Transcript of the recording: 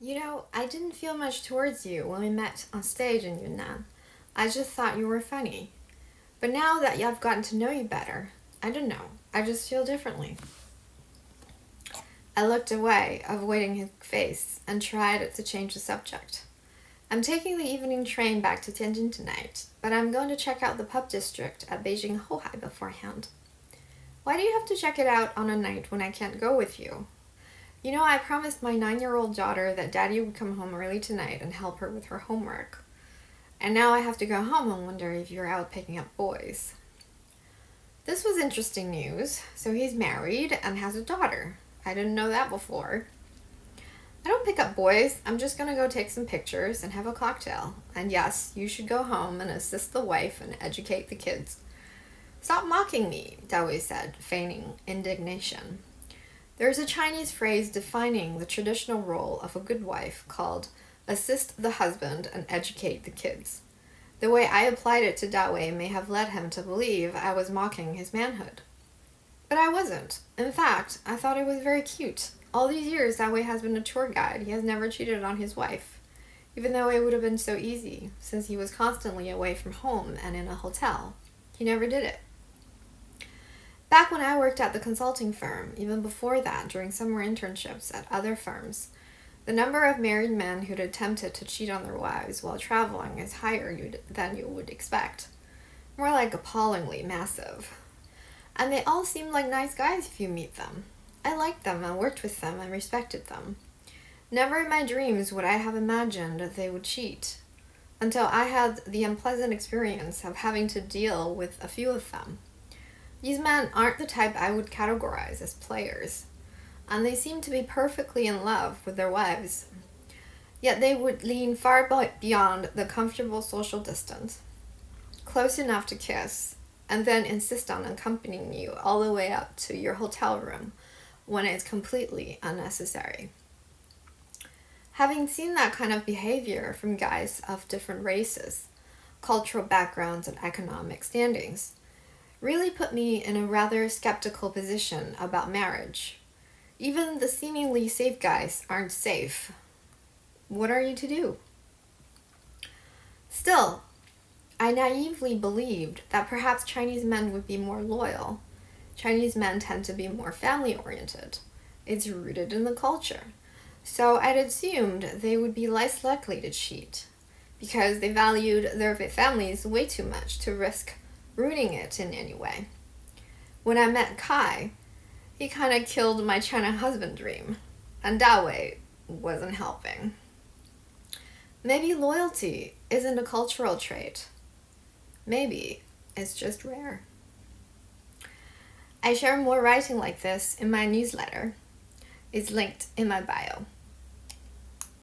I didn't feel much towards you when we met on stage in Yunnan. I just thought you were funny. But now that I've gotten to know you better, I don't know. I just feel differently. I looked away, avoiding his face, and tried to change the subject. I'm taking the evening train back to Tianjin tonight, but I'm going to check out the pub district at Beijing Hohai beforehand. Why do you have to check it out on a night when I can't go with you? I promised my 9-year-old daughter that Daddy would come home early tonight and help her with her homework. And now I have to go home and wonder if you're out picking up boys. This was interesting news. So he's married and has a daughter. I didn't know that before. I don't pick up boys. I'm just gonna go take some pictures and have a cocktail. And yes, you should go home and assist the wife and educate the kids. Stop mocking me, Dawei said, feigning indignation. There's a Chinese phrase defining the traditional role of a good wife called assist the husband and educate the kids. The way I applied it to Dawei may have led him to believe I was mocking his manhood. But I wasn't. In fact, I thought it was very cute. All these years Dawei has been a tour guide. He has never cheated on his wife. Even though it would have been so easy, since he was constantly away from home and in a hotel. He never did it. Back when I worked at the consulting firm, even before that, during summer internships at other firms, the number of married men who'd attempted to cheat on their wives while traveling is higher than you would expect. More like appallingly massive. And they all seemed like nice guys if you meet them. I liked them and worked with them and respected them. Never in my dreams would I have imagined that they would cheat, until I had the unpleasant experience of having to deal with a few of them. These men aren't the type I would categorize as players, and they seem to be perfectly in love with their wives. Yet they would lean far beyond the comfortable social distance, close enough to kiss, and then insist on accompanying you all the way up to your hotel room when it's completely unnecessary. Having seen that kind of behavior from guys of different races, cultural backgrounds, and economic standings, really put me in a rather skeptical position about marriage. Even the seemingly safe guys aren't safe. What are you to do? Still, I naively believed that perhaps Chinese men would be more loyal. Chinese men tend to be more family-oriented. It's rooted in the culture. So I'd assumed they would be less likely to cheat, because they valued their families way too much to risk ruining it in any way. When I met Kai, he kind of killed my China husband dream, and Dawei wasn't helping. Maybe loyalty isn't a cultural trait. Maybe it's just rare. I share more writing like this in my newsletter. It's linked in my bio.